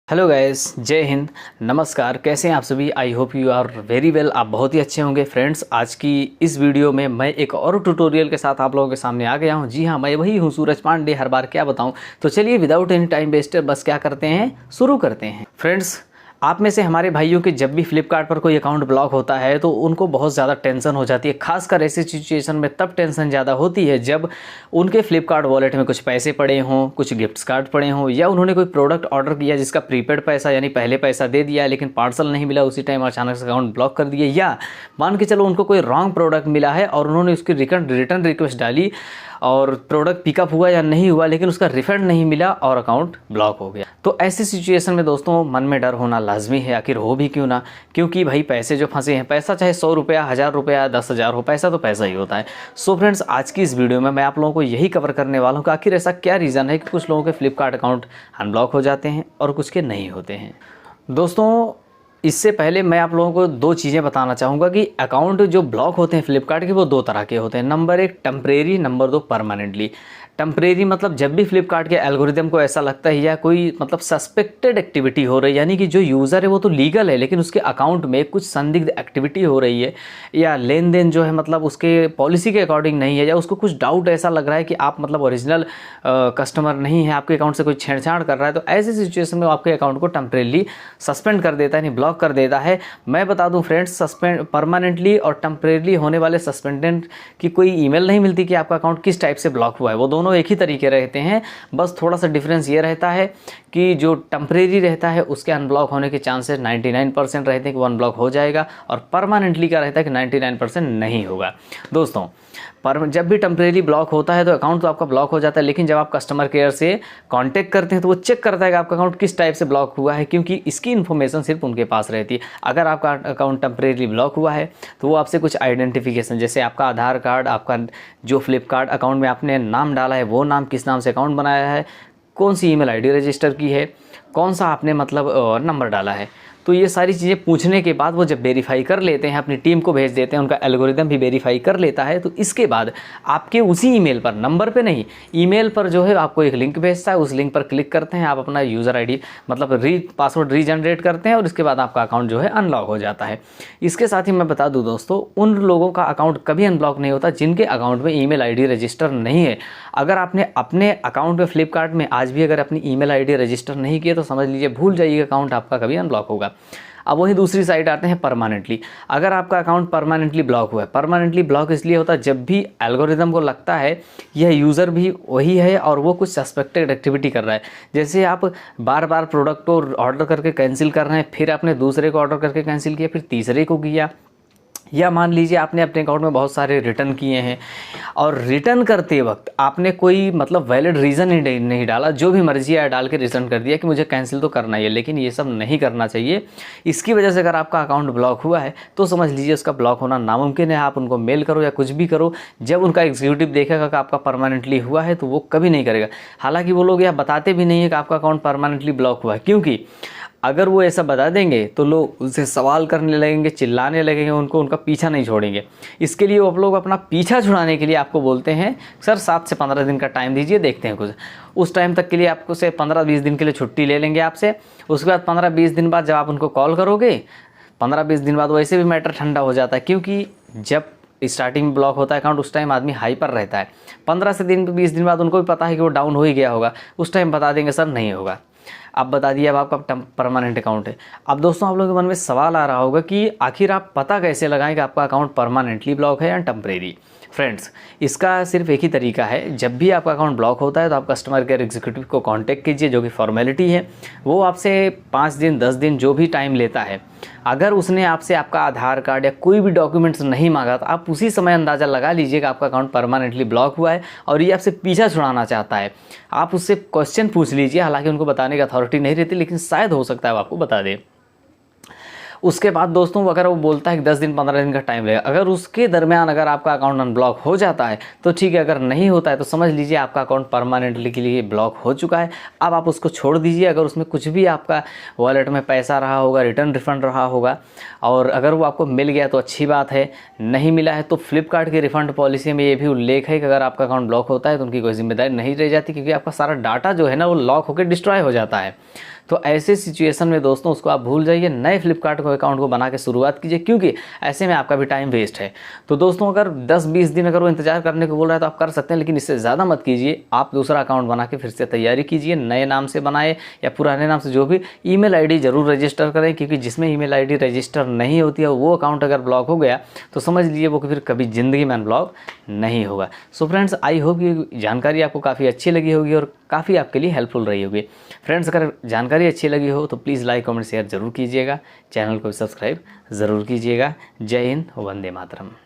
Hello guys, जय हिंद, नमस्कार। कैसे हैं आप सभी? I hope you are very well. आप बहुत ही अच्छे होंगे। फ्रेंड्स, आज की इस वीडियो में मैं एक और ट्यूटोरियल के साथ आप लोगों के सामने आ गया हूं। जी हां, मैं वही हूं, सूरज पांडे। हर बार क्या बताऊं, तो चलिए विदाउट एनी टाइम वेस्टर बस क्या करते हैं, शुरू करते हैं। फ्रेंड्स, आप में से हमारे भाइयों के जब भी फ्लिपकार्ट पर कोई अकाउंट ब्लॉक होता है तो उनको बहुत ज़्यादा टेंशन हो जाती है। खासकर ऐसी सिचुएशन में तब टेंशन ज़्यादा होती है जब उनके फ्लिपकार्ट वॉलेट में कुछ पैसे पड़े हों, कुछ गिफ्ट्स कार्ड पड़े हों, या उन्होंने कोई प्रोडक्ट ऑर्डर किया जिसका प्रीपेड पैसा यानी पहले पैसा दे दिया लेकिन पार्सल नहीं मिला, उसी टाइम अचानक से अकाउंट ब्लॉक कर दिए। या मान के चलो उनको कोई रॉन्ग प्रोडक्ट मिला है और उन्होंने उसकी रिटर्न रिक्वेस्ट डाली और प्रोडक्ट पिकअप हुआ या नहीं हुआ लेकिन उसका रिफंड नहीं मिला और अकाउंट ब्लॉक हो गया। तो ऐसी सिचुएशन में दोस्तों मन में डर होना लाजमी है। आखिर हो भी क्यों ना, क्योंकि भाई पैसे जो फंसे हैं, पैसा चाहे 100 रुपया, 1000 रुपया, 10,000 हो, पैसा तो पैसा ही होता है। सो फ्रेंड्स, आज की इस वीडियो में मैं आप लोगों को यही कवर करने वाला हूँ कि आखिर ऐसा क्या रीज़न है कि कुछ लोगों के फ्लिपकार्ट अकाउंट अनब्लॉक हो जाते हैं और कुछ के नहीं होते हैं। दोस्तों, इससे पहले मैं आप लोगों को दो चीज़ें बताना चाहूँगा कि अकाउंट जो ब्लॉक होते हैं फ्लिपकार्ट के, वो दो तरह के होते हैं। नंबर एक टेम्परेरी, नंबर दो परमानेंटली। टेम्परेरी मतलब जब भी फ्लिपकार्ट के एल्गोरिदम को ऐसा लगता है या कोई मतलब सस्पेक्टेड एक्टिविटी हो रही है, यानी कि जो यूज़र है वो तो लीगल है लेकिन उसके अकाउंट में कुछ संदिग्ध एक्टिविटी हो रही है या लेन देन जो है मतलब उसके पॉलिसी के अकॉर्डिंग नहीं है, या उसको कुछ डाउट ऐसा लग रहा है कि आप मतलब ओरिजिनल कस्टमर नहीं है, आपके अकाउंट से कोई छेड़छाड़ कर रहा है, तो ऐसी सिचुएशन में आपके अकाउंट को टेम्परेरी सस्पेंड कर देता है, यानी ब्लॉक कर देता है। मैं बता दूं फ्रेंड्स, सस्पेंड परमानेंटली और टेम्परेरी होने वाले सस्पेंडेंट की कोई ईमेल नहीं मिलती कि आपका अकाउंट किस टाइप से ब्लॉक हुआ है। वो दोनों एक ही तरीके रहते हैं, बस थोड़ा सा डिफरेंस ये रहता है कि जो टेम्परेरी रहता है उसके अनब्लॉक होने के चांसेस 99% रहते हैं कि वो अनब्लॉक हो जाएगा, और परमानेंटली का रहता है कि 99% नहीं होगा। दोस्तों, पर जब भी टेम्परेरी ब्लॉक होता है तो अकाउंट तो आपका ब्लॉक हो जाता है, लेकिन जब आप कस्टमर केयर से कांटेक्ट करते हैं तो वो चेक करता है कि आपका अकाउंट किस टाइप से ब्लॉक हुआ है, क्योंकि इसकी इन्फॉर्मेशन सिर्फ उनके पास रहती है। अगर आपका अकाउंट टेम्परेरी ब्लॉक हुआ है तो वो आपसे कुछ आइडेंटिफिकेशन, जैसे आपका आधार कार्ड, आपका जो फ्लिपकार्ट अकाउंट में आपने नाम डाला है वो नाम, किस नाम से अकाउंट बनाया है, कौन सी ईमेल आईडी रजिस्टर की है, कौन सा आपने मतलब नंबर डाला है, तो ये सारी चीज़ें पूछने के बाद वो जब वेरीफाई कर लेते हैं, अपनी टीम को भेज देते हैं, उनका एल्गोरिदम भी वेरीफाई कर लेता है, तो इसके बाद आपके उसी ईमेल पर, नंबर पे नहीं, ईमेल पर जो है आपको एक लिंक भेजता है। उस लिंक पर क्लिक करते हैं, आप अपना यूज़र आईडी मतलब पासवर्ड रीजनरेट करते हैं और इसके बाद आपका अकाउंट जो है अनलॉक हो जाता है। इसके साथ ही मैं बता दूँ दोस्तों, उन लोगों का अकाउंट कभी अनब्लॉक नहीं होता जिनके अकाउंट में ईमेल आईडी रजिस्टर नहीं है। अगर आपने अपने अकाउंट में फ्लिपकार्ट में आज भी अगर अपनी ईमेल आईडी रजिस्टर नहीं किए तो समझ लीजिए भूल जाइए, अकाउंट आपका कभी अनब्लॉक होगा। अब वही दूसरी साइड आते हैं परमानेंटली। अगर आपका अकाउंट परमानेंटली ब्लॉक हुआ है, परमानेंटली ब्लॉक इसलिए होता है जब भी एल्गोरिदम को लगता है यह यूज़र भी वही है और वो कुछ सस्पेक्टेड एक्टिविटी कर रहा है। जैसे आप बार बार प्रोडक्ट को ऑर्डर करके कैंसिल कर रहे हैं, फिर आपने दूसरे को ऑर्डर करके कैंसिल किया, फिर तीसरे को किया, या मान लीजिए आपने अपने अकाउंट में बहुत सारे रिटर्न किए हैं और रिटर्न करते वक्त आपने कोई मतलब वैलिड रीज़न ही नहीं डाला, जो भी मर्जी आया डाल के रिटर्न कर दिया कि मुझे कैंसिल तो करना ही है, लेकिन ये सब नहीं करना चाहिए। इसकी वजह से अगर आपका अकाउंट ब्लॉक हुआ है तो समझ लीजिए उसका ब्लॉक होना नामुमकिन है। आप उनको मेल करो या कुछ भी करो, जब उनका एग्जीक्यूटिव देखेगा कि आपका परमानेंटली हुआ है तो वो कभी नहीं करेगा। हालांकि वो लोग यह बताते भी नहीं है कि आपका अकाउंट परमानेंटली ब्लॉक हुआ है, क्योंकि अगर वो ऐसा बता देंगे तो लोग उनसे सवाल करने लगेंगे, चिल्लाने लगेंगे, उनका पीछा नहीं छोड़ेंगे। इसके लिए वो आप लोग अपना पीछा छुड़ाने के लिए आपको बोलते हैं सर 7 से 15 दिन का टाइम दीजिए, देखते हैं कुछ। उस टाइम तक के लिए आपको से 15-20 दिन के लिए छुट्टी ले लेंगे आपसे। उसके बाद 15-20 दिन बाद जब आप उनको कॉल करोगे, 15-20 दिन बाद वैसे भी मैटर ठंडा हो जाता है, क्योंकि जब स्टार्टिंग में ब्लॉक होता है अकाउंट उस टाइम आदमी हाई पर रहता है। 15 से 20 दिन बाद उनको भी पता है कि वो डाउन हो ही गया होगा, उस टाइम बता देंगे सर नहीं होगा। अब बता दिया अब आपका परमानेंट अकाउंट है। अब दोस्तों, आप लोगों के मन में सवाल आ रहा होगा कि आखिर आप पता कैसे लगाएं कि आपका अकाउंट परमानेंटली ब्लॉक है या टेम्परेरी। फ्रेंड्स, इसका सिर्फ एक ही तरीका है। जब भी आपका अकाउंट ब्लॉक होता है तो आप कस्टमर केयर एग्जीक्यूटिव को कांटेक्ट कीजिए, जो कि फॉर्मेलिटी है। वो आपसे 5 दिन 10 दिन जो भी टाइम लेता है, अगर उसने आपसे आपका आधार कार्ड या कोई भी डॉक्यूमेंट्स नहीं मांगा तो आप उसी समय अंदाज़ा लगा लीजिए कि आपका अकाउंट परमानेंटली ब्लॉक हुआ है और ये आपसे पीछा छुड़ाना चाहता है। आप उससे क्वेश्चन पूछ लीजिए, हालांकि उनको बताने की अथॉरिटी नहीं रहती, लेकिन शायद हो सकता है वो आपको बता दे। उसके बाद दोस्तों, अगर वो बोलता है कि 10 दिन 15 दिन का टाइम लगेगा, अगर उसके दरमियान अगर आपका अकाउंट अनब्लॉक हो जाता है तो ठीक है, अगर नहीं होता है तो समझ लीजिए आपका अकाउंट परमानेंटली के लिए ब्लॉक हो चुका है। अब आप उसको छोड़ दीजिए। अगर उसमें कुछ भी आपका वॉलेट में पैसा रहा होगा, रिटर्न रिफंड रहा होगा, और अगर वो आपको मिल गया तो अच्छी बात है, नहीं मिला है तो फ्लिपकार्ट की रिफंड पॉलिसी में ये भी उल्लेख है कि अगर आपका अकाउंट ब्लॉक होता है तो उनकी कोई जिम्मेदारी नहीं रह जाती, क्योंकि आपका सारा डाटा जो है ना वो लॉक होकर डिस्ट्रॉय हो जाता है। तो ऐसे सिचुएशन में दोस्तों उसको आप भूल जाइए, नए फ्लिपकार्ट को अकाउंट को बना के शुरुआत कीजिए, क्योंकि ऐसे में आपका भी टाइम वेस्ट है। तो दोस्तों अगर 10-20 दिन अगर वो इंतजार करने को बोल रहा है तो आप कर सकते हैं, लेकिन इससे ज़्यादा मत कीजिए। आप दूसरा अकाउंट बना के फिर से तैयारी कीजिए, नए नाम से बनाए या पुराने नाम से, जो भी ईमेल आईडी जरूर रजिस्टर करें, क्योंकि जिसमें ईमेल आईडी रजिस्टर नहीं होती है वो अकाउंट अगर ब्लॉक हो गया तो समझ लीजिए वो फिर कभी ज़िंदगी में अनब्लॉक नहीं होगा। सो फ्रेंड्स, आई होप ये जानकारी आपको काफ़ी अच्छी लगी होगी और काफ़ी आपके लिए हेल्पफुल रही होगी। फ्रेंड्स, अगर जानकारी अच्छी लगी हो तो प्लीज़ लाइक कमेंट शेयर ज़रूर कीजिएगा, चैनल को सब्सक्राइब ज़रूर कीजिएगा। जय हिंद, वंदे मातरम।